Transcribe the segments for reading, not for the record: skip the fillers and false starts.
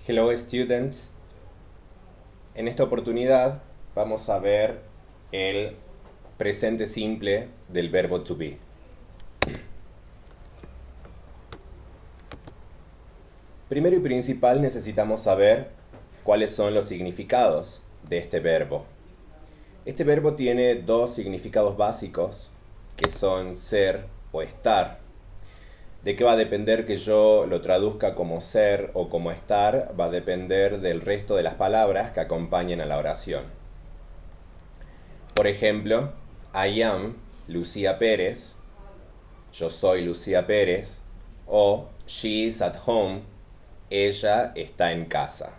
Hello students, en esta oportunidad vamos a ver el presente simple del verbo to be. Primero y principal necesitamos saber cuáles son los significados de este verbo. Este verbo tiene dos significados básicos que son ser o estar. ¿De qué va a depender que yo lo traduzca como ser o como estar? Va a depender del resto de las palabras que acompañan a la oración. Por ejemplo, I am Lucía Pérez, yo soy Lucía Pérez, o she is at home, ella está en casa.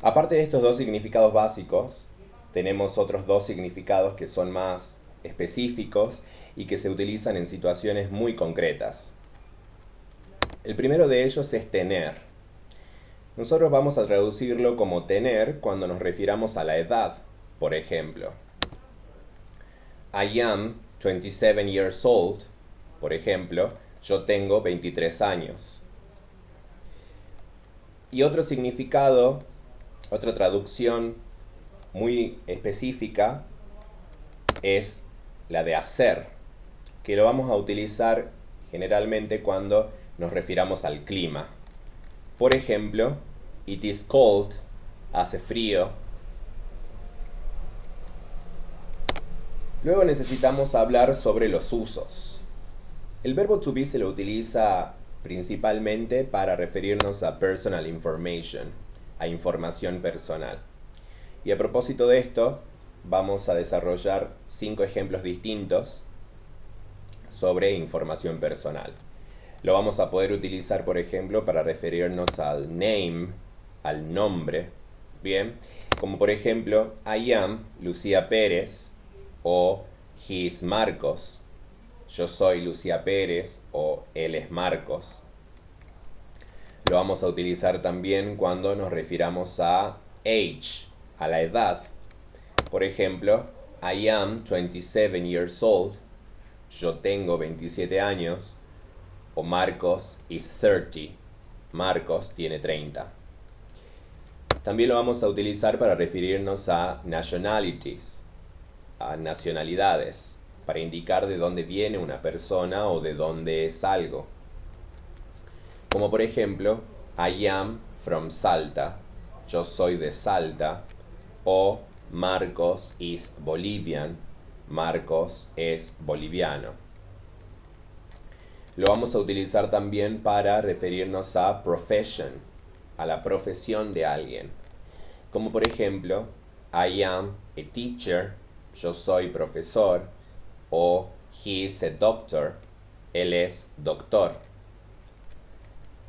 Aparte de estos dos significados básicos, tenemos otros dos significados que son más específicos y que se utilizan en situaciones muy concretas. El primero de ellos es tener. Nosotros vamos a traducirlo como tener cuando nos refiramos a la edad. Por ejemplo, I am 27 years old. Por ejemplo, yo tengo 23 años. Y otro significado, otra traducción muy específica es la de hacer, que lo vamos a utilizar generalmente cuando nos refiramos al clima. Por ejemplo, it is cold, hace frío. Luego necesitamos hablar sobre los usos. El verbo to be se lo utiliza principalmente para referirnos a personal information, a información personal. Y a propósito de esto, vamos a desarrollar 5 ejemplos distintos sobre información personal. Lo vamos a poder utilizar, por ejemplo, para referirnos al name, al nombre. Bien, como por ejemplo, I am Lucía Pérez o he is Marcos. Yo soy Lucía Pérez o él es Marcos. Lo vamos a utilizar también cuando nos refiramos a age, a la edad. Por ejemplo, I am 27 years old. Yo tengo 27 años. O Marcos is 30. Marcos tiene 30. También lo vamos a utilizar para referirnos a nationalities, a nacionalidades, para indicar de dónde viene una persona o de dónde es algo. Como por ejemplo, I am from Salta. Yo soy de Salta. O Marcos is Bolivian. Marcos es boliviano. Lo vamos a utilizar también para referirnos a profession, a la profesión de alguien. Como por ejemplo, I am a teacher, yo soy profesor, o he is a doctor, él es doctor.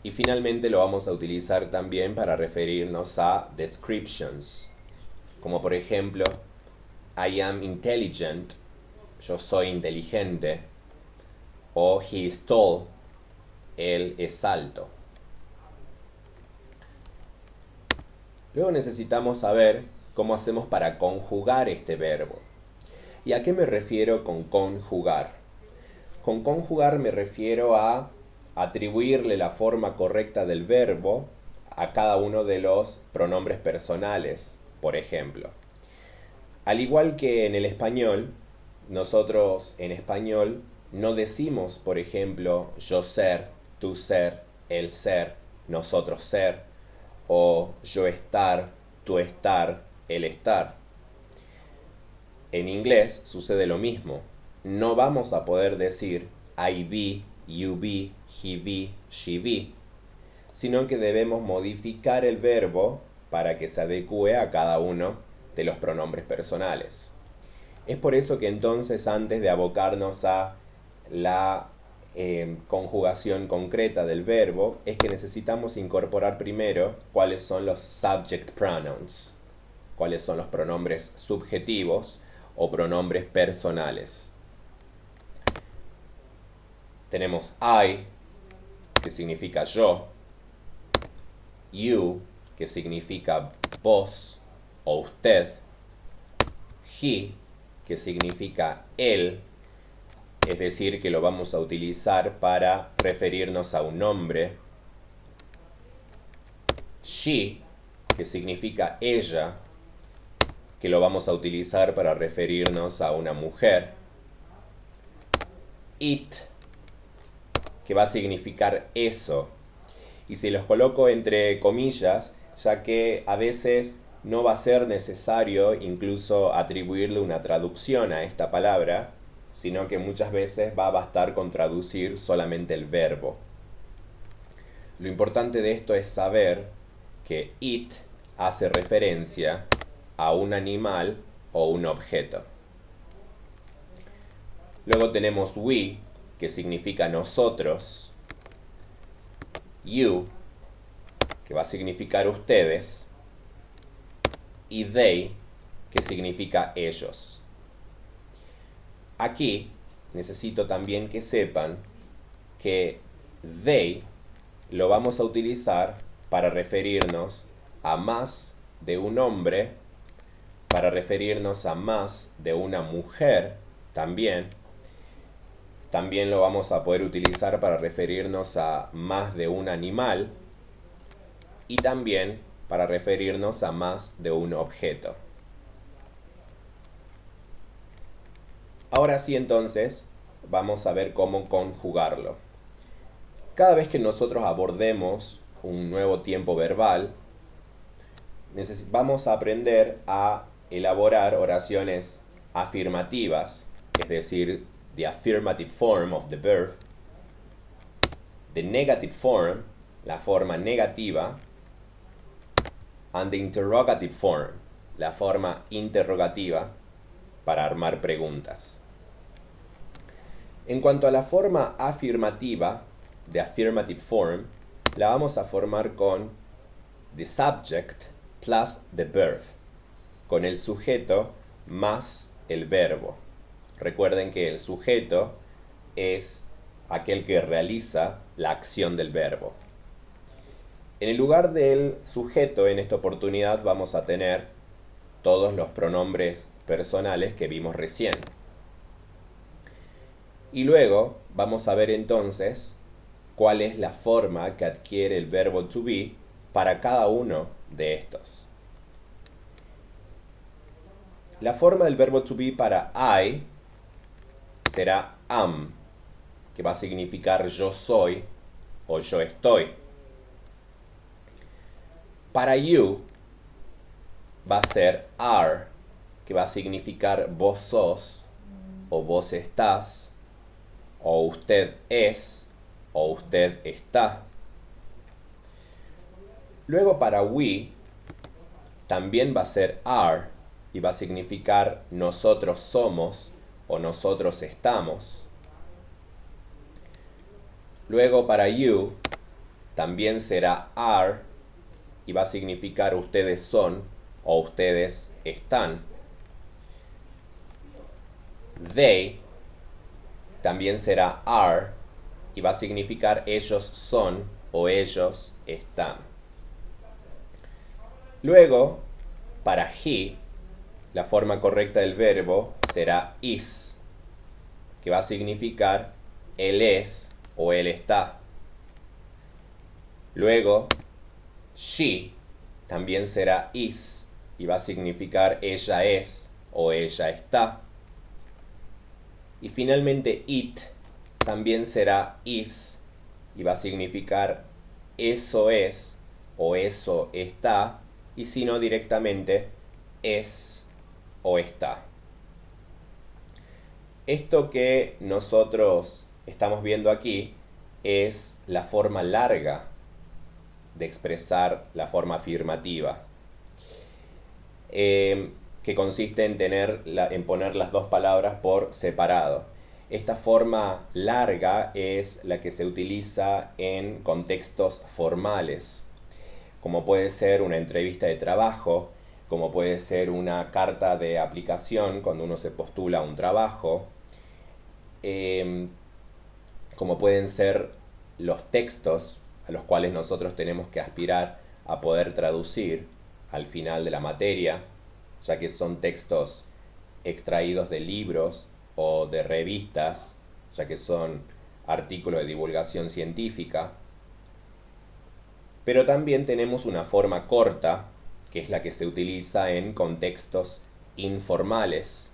Y finalmente lo vamos a utilizar también para referirnos a descriptions. Como por ejemplo, I am intelligent, yo soy inteligente, o he is tall, él es alto. Luego necesitamos saber cómo hacemos para conjugar este verbo. ¿Y a qué me refiero con conjugar? Con conjugar me refiero a atribuirle la forma correcta del verbo a cada uno de los pronombres personales, por ejemplo. Al igual que en el español, nosotros en español no decimos, por ejemplo, yo ser, tú ser, él ser, nosotros ser, o yo estar, tú estar, él estar. En inglés sucede lo mismo. No vamos a poder decir I be, you be, he be, she be, sino que debemos modificar el verbo para que se adecue a cada uno de los pronombres personales. Es por eso que entonces, antes de abocarnos a la conjugación concreta del verbo, es que necesitamos incorporar primero cuáles son los subject pronouns, cuáles son los pronombres subjetivos o pronombres personales. Tenemos I, que significa yo, you, que significa vos o usted, he, que significa él, es decir, que lo vamos a utilizar para referirnos a un nombre, she, que significa ella, que lo vamos a utilizar para referirnos a una mujer. It, que va a significar eso. Y si los coloco entre comillas, ya que a veces no va a ser necesario incluso atribuirle una traducción a esta palabra, sino que muchas veces va a bastar con traducir solamente el verbo. Lo importante de esto es saber que it hace referencia a un animal o un objeto. Luego tenemos we, que significa nosotros. You, que va a significar ustedes. Y they, que significa ellos. Aquí necesito también que sepan que they lo vamos a utilizar para referirnos a más de un hombre, para referirnos a más de una mujer también. También lo vamos a poder utilizar para referirnos a más de un animal y también para referirnos a más de un objeto. Ahora sí, entonces, vamos a ver cómo conjugarlo. Cada vez que nosotros abordemos un nuevo tiempo verbal, vamos a aprender a elaborar oraciones afirmativas, es decir, the affirmative form of the verb, the negative form, la forma negativa, and the interrogative form, la forma interrogativa, para armar preguntas. En cuanto a la forma afirmativa, the affirmative form, la vamos a formar con the subject plus the verb, con el sujeto más el verbo. Recuerden que el sujeto es aquel que realiza la acción del verbo. En el lugar del sujeto, en esta oportunidad, vamos a tener todos los pronombres personales que vimos recién. Y luego vamos a ver entonces cuál es la forma que adquiere el verbo to be para cada uno de estos. La forma del verbo to be para I será am, que va a significar yo soy o yo estoy. Para you va a ser are, que va a significar vos sos o vos estás o usted es o usted está. Luego para we también va a ser are y va a significar nosotros somos o nosotros estamos. Luego para you también será are y va a significar ustedes son o ustedes están. They también será are y va a significar ellos son o ellos están. Luego, para he, la forma correcta del verbo será is, que va a significar él es o él está. Luego, she también será is y va a significar ella es o ella está. Y finalmente it también será is y va a significar eso es o eso está, y si no directamente es o está. Esto que nosotros estamos viendo aquí es la forma larga de expresar la forma afirmativa, que consiste en poner las dos palabras por separado. Esta forma larga es la que se utiliza en contextos formales, como puede ser una entrevista de trabajo, como puede ser una carta de aplicación cuando uno se postula a un trabajo, como pueden ser los textos a los cuales nosotros tenemos que aspirar a poder traducir al final de la materia, ya que son textos extraídos de libros o de revistas, ya que son artículos de divulgación científica. Pero también tenemos una forma corta, que es la que se utiliza en contextos informales,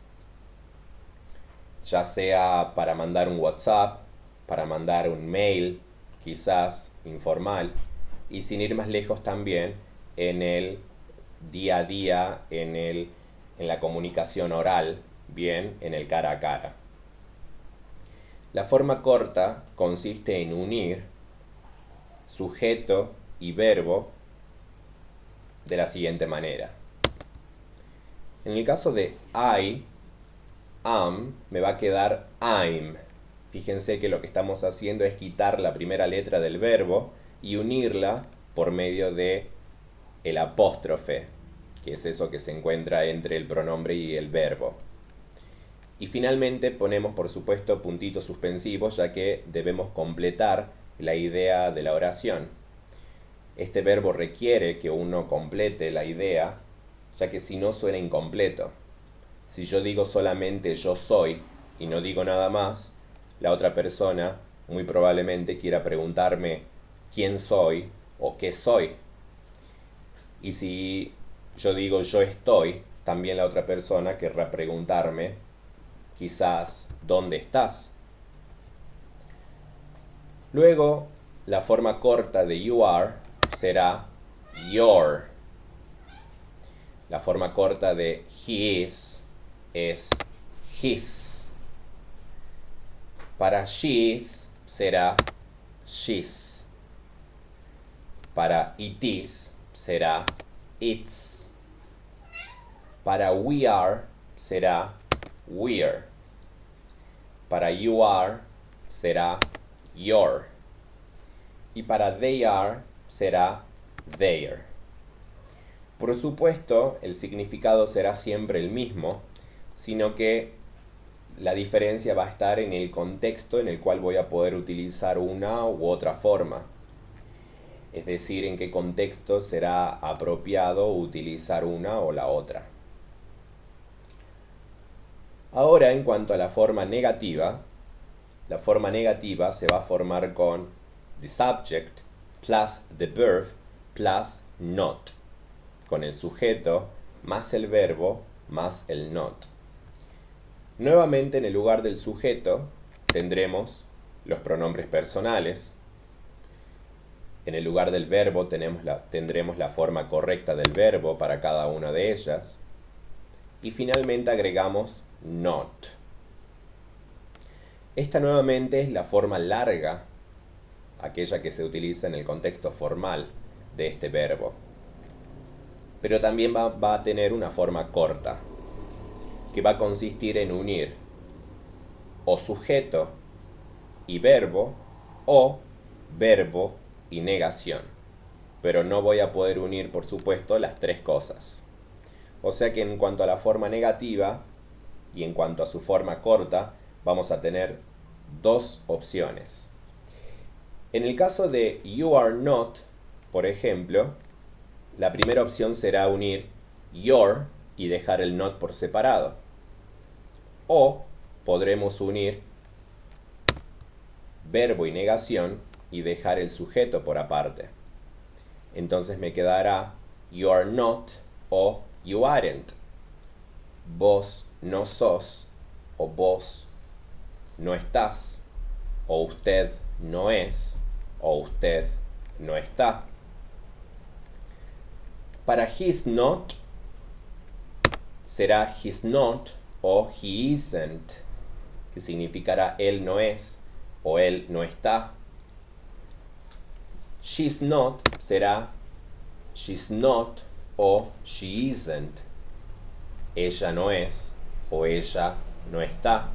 ya sea para mandar un WhatsApp, para mandar un mail, quizás informal, y sin ir más lejos también en el día a día, en la comunicación oral, bien, en el cara a cara. La forma corta consiste en unir sujeto y verbo de la siguiente manera. En el caso de I, am, me va a quedar I'm. Fíjense que lo que estamos haciendo es quitar la primera letra del verbo y unirla por medio de el apóstrofe, que es eso que se encuentra entre el pronombre y el verbo. Y finalmente ponemos, por supuesto, puntitos suspensivos, ya que debemos completar la idea de la oración. Este verbo requiere que uno complete la idea, ya que si no suena incompleto. Si yo digo solamente yo soy y no digo nada más, la otra persona muy probablemente quiera preguntarme quién soy o qué soy. Y si yo digo yo estoy, también la otra persona querrá preguntarme quizás dónde estás. Luego, la forma corta de you are será your. La forma corta de he is es his. Para she's será she's. Para it is será its. Para we are será we're. Para you are será your. Y para they are será their. Por supuesto, el significado será siempre el mismo, sino que la diferencia va a estar en el contexto en el cual voy a poder utilizar una u otra forma. Es decir, en qué contexto será apropiado utilizar una o la otra. Ahora, en cuanto a la forma negativa se va a formar con the subject plus the verb plus not, con el sujeto más el verbo más el not. Nuevamente, en el lugar del sujeto tendremos los pronombres personales. En el lugar del verbo tendremos la forma correcta del verbo para cada una de ellas. Y finalmente agregamos not. Esta nuevamente es la forma larga, aquella que se utiliza en el contexto formal de este verbo. Pero también va a tener una forma corta, que va a consistir en unir o sujeto y verbo o verbo y negación. Pero no voy a poder unir, por supuesto, las tres cosas. O sea que en cuanto a la forma negativa y en cuanto a su forma corta, vamos a tener dos opciones. En el caso de you are not, por ejemplo, la primera opción será unir your y dejar el not por separado. O podremos unir verbo y negación y dejar el sujeto por aparte. Entonces me quedará you are not o you aren't. Vos no sos o vos no estás, o usted no es o usted no está. Para he's not será he's not o he isn't, que significará él no es o él no está. She's not será she's not o she isn't, ella no es o ella no está.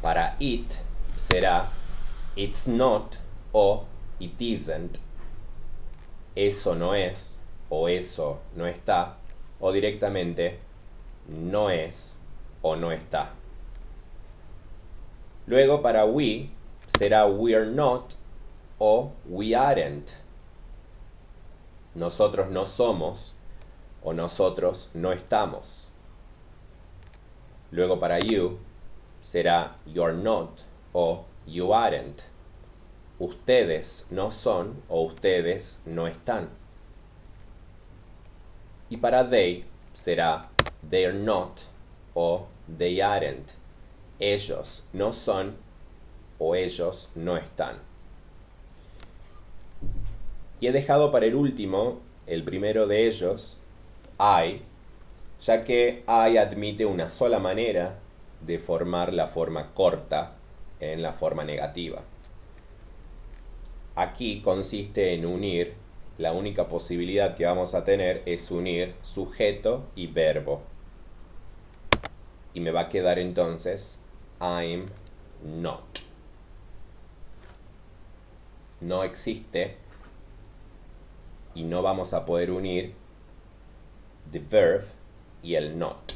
Para it será it's not o it isn't, eso no es o eso no está, o directamente no es o no está. Luego para we será we're not o we aren't. Nosotros no somos o nosotros no estamos. Luego para you será you're not o you aren't. ustedes no son o ustedes no están. Y para they será they're not o they aren't. Ellos no son o ellos no están. Y he dejado para el último, el primero de ellos, I, ya que I admite una sola manera de formar la forma corta en la forma negativa. Aquí consiste en unir, la única posibilidad que vamos a tener es unir sujeto y verbo. Y me va a quedar entonces I'm not. No existe y no vamos a poder unir the verb y el not.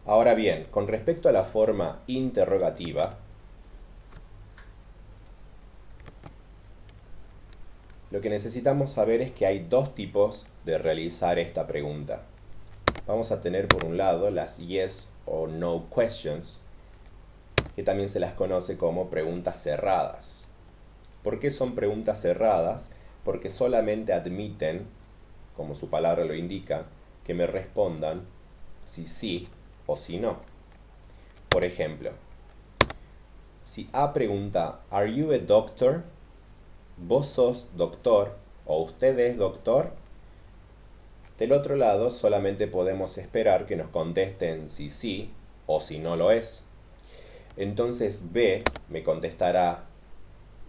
Ahora bien, con respecto a la forma interrogativa, lo que necesitamos saber es que hay dos tipos de realizar esta pregunta. Vamos a tener por un lado las yes or no questions, que también se las conoce como preguntas cerradas. ¿Por qué son preguntas cerradas? Porque solamente admiten, como su palabra lo indica, que me respondan si sí o si no. Por ejemplo, si A pregunta, ¿Are you a doctor? ¿Vos sos doctor? ¿O usted es doctor? Del otro lado solamente podemos esperar que nos contesten si sí o si no lo es. Entonces B me contestará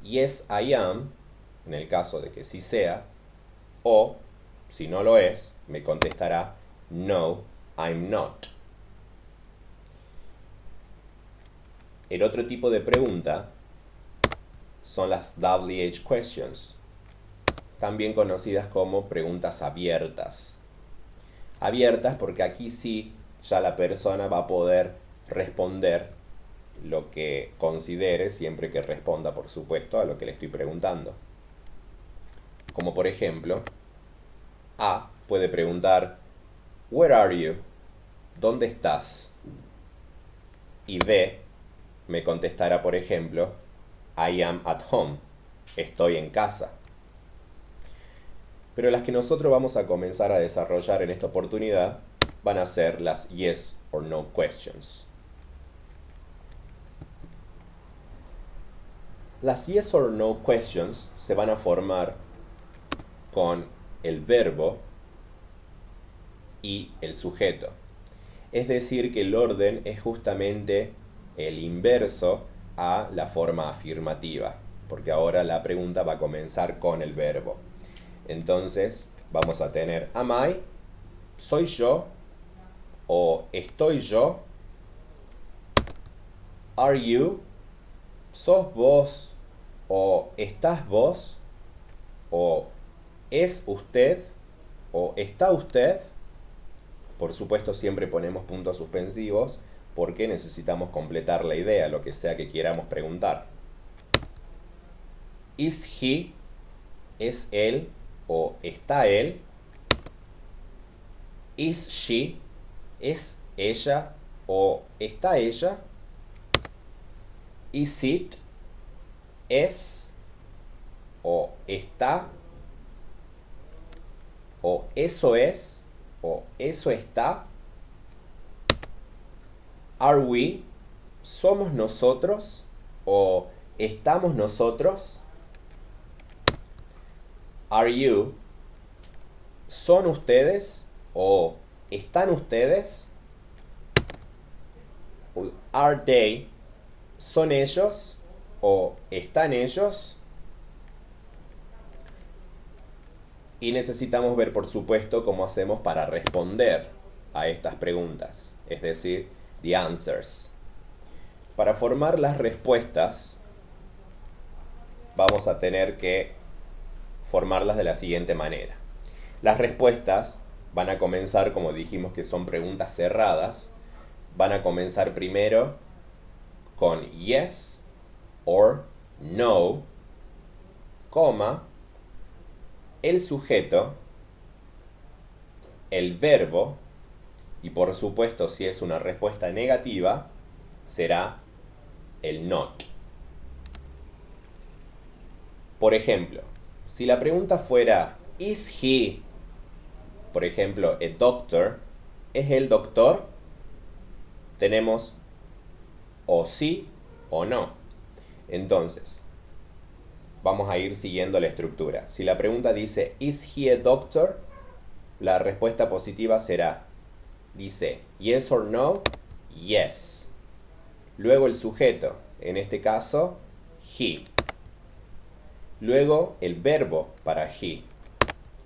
Yes, I am, en el caso de que sí sea, o, si no lo es, me contestará No, I'm not. El otro tipo de pregunta son las WH questions, también conocidas como preguntas abiertas. Abiertas porque aquí sí ya la persona va a poder responder lo que considere, siempre que responda, por supuesto, a lo que le estoy preguntando. Como por ejemplo, A puede preguntar, Where are you? ¿Dónde estás? Y B me contestará, por ejemplo, I am at home. Estoy en casa. Pero las que nosotros vamos a comenzar a desarrollar en esta oportunidad van a ser las yes or no questions. Las yes or no questions se van a formar con el verbo y el sujeto. Es decir, que el orden es justamente el inverso a la forma afirmativa, porque ahora la pregunta va a comenzar con el verbo. Entonces vamos a tener am I, soy yo, o estoy yo, are you, sos vos, o estás vos, o es usted, o está usted. Por supuesto siempre ponemos puntos suspensivos porque necesitamos completar la idea, lo que sea que queramos preguntar. Is he, es él, o está él. Is she, es ella, o está ella. Is it, es, o está, o eso es, o eso está. Are we, somos nosotros, o estamos nosotros. Are you, son ustedes, o están ustedes. Are they, son ellos, o están ellos. Y necesitamos ver, por supuesto, cómo hacemos para responder a estas preguntas, es decir, the answers. Para formar las respuestas, vamos a tener que formarlas de la siguiente manera. Las respuestas van a comenzar, como dijimos que son preguntas cerradas, van a comenzar primero con yes or no, coma, el sujeto, el verbo, y por supuesto si es una respuesta negativa, será el not. Por ejemplo, si la pregunta fuera ¿Is he, por ejemplo, a doctor? ¿Es el doctor? Tenemos o sí o no. Entonces, vamos a ir siguiendo la estructura. Si la pregunta dice ¿Is he a doctor? La respuesta positiva será, dice yes or no, yes. Luego el sujeto, en este caso, he. Luego el verbo para he,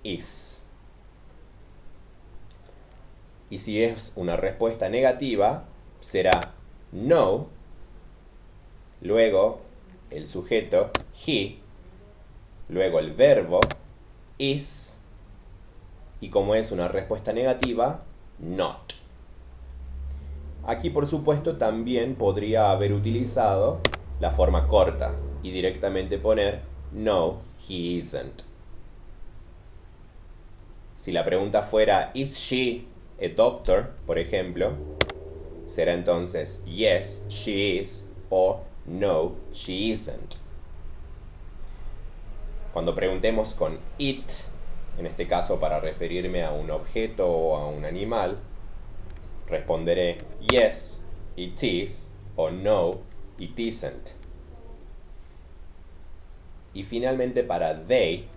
is. Y si es una respuesta negativa, será no. Luego el sujeto, he. Luego el verbo, is. Y como es una respuesta negativa, not. Aquí, por supuesto, también podría haber utilizado la forma corta y directamente poner no, he isn't. Si la pregunta fuera ¿Is she a doctor?, por ejemplo, será entonces yes, she is o no, she isn't. Cuando preguntemos con it, en este caso para referirme a un objeto o a un animal, responderé yes, it is o no, it isn't. Y finalmente para they,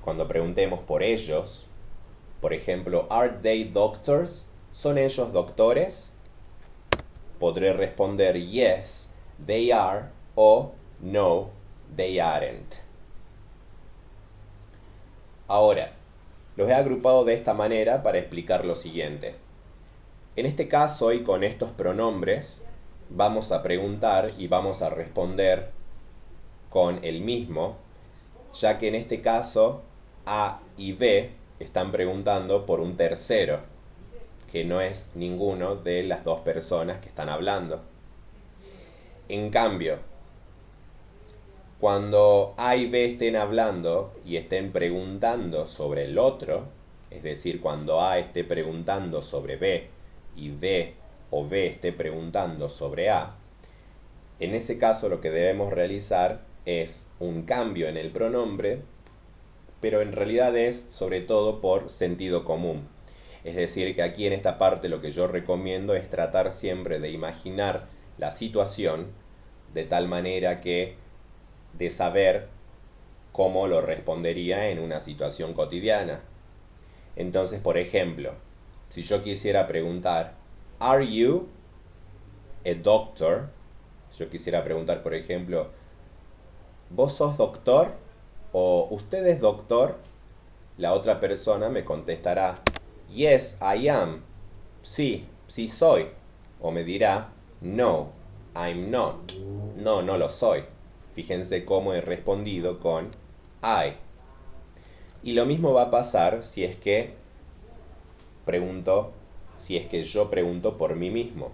cuando preguntemos por ellos, por ejemplo, ¿are they doctors? ¿Son ellos doctores? Podré responder yes, they are o no, they aren't. Ahora, los he agrupado de esta manera para explicar lo siguiente. En este caso y con estos pronombres, vamos a preguntar y vamos a responder con el mismo, ya que en este caso A y B están preguntando por un tercero, que no es ninguno de las dos personas que están hablando. En cambio, cuando A y B estén hablando y estén preguntando sobre el otro, es decir, cuando A esté preguntando sobre B y B o B esté preguntando sobre A, en ese caso lo que debemos realizar es un cambio en el pronombre, pero en realidad es sobre todo por sentido común. Es decir, que aquí en esta parte lo que yo recomiendo es tratar siempre de imaginar la situación de tal manera que de saber cómo lo respondería en una situación cotidiana. Entonces, por ejemplo, si yo quisiera preguntar, ¿Are you a doctor? Yo quisiera preguntar, por ejemplo, ¿vos sos doctor? ¿O usted es doctor? La otra persona me contestará, yes, I am. Sí, sí soy. O me dirá, no, I'm not. No, no lo soy. Fíjense cómo he respondido con I. Y lo mismo va a pasar si es que yo pregunto por mí mismo.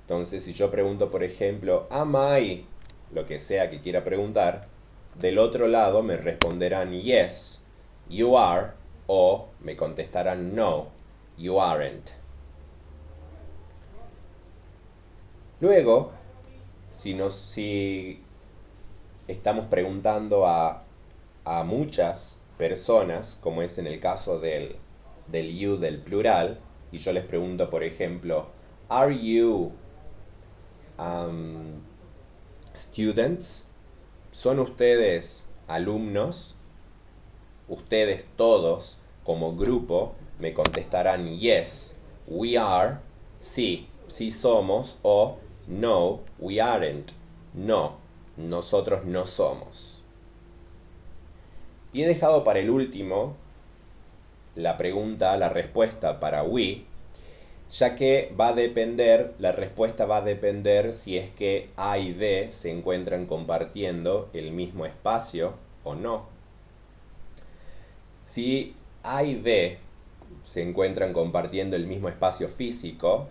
Entonces, si yo pregunto, por ejemplo, am I, lo que sea que quiera preguntar, del otro lado me responderán yes, you are, o me contestarán no, you aren't. Luego, si estamos preguntando a muchas personas, como es en el caso del you del plural, y yo les pregunto, por ejemplo, ¿Are you students? ¿Son ustedes alumnos? Ustedes todos, como grupo, me contestarán yes, we are, sí, sí somos, o no, we aren't, no, nosotros no somos. Y he dejado para el último la respuesta para we, ya que la respuesta va a depender si es que A y B se encuentran compartiendo el mismo espacio o no. Si A y B se encuentran compartiendo el mismo espacio físico,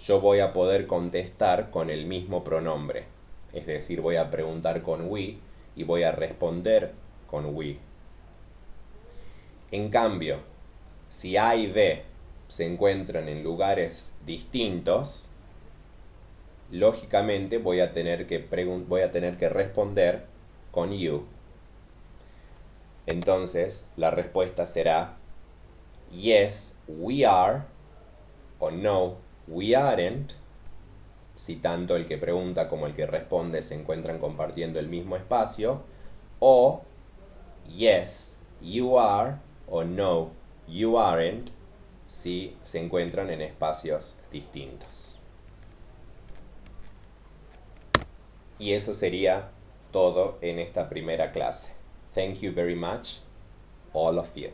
yo voy a poder contestar con el mismo pronombre. Es decir, voy a preguntar con we y voy a responder con we. En cambio, si A y B se encuentran en lugares distintos, lógicamente voy a tener que responder con you. Entonces, la respuesta será yes, we are, o no, we aren't, si tanto el que pregunta como el que responde se encuentran compartiendo el mismo espacio, o yes, you are, o no, you aren't, si se encuentran en espacios distintos. Y eso sería todo en esta primera clase. Thank you very much, all of you.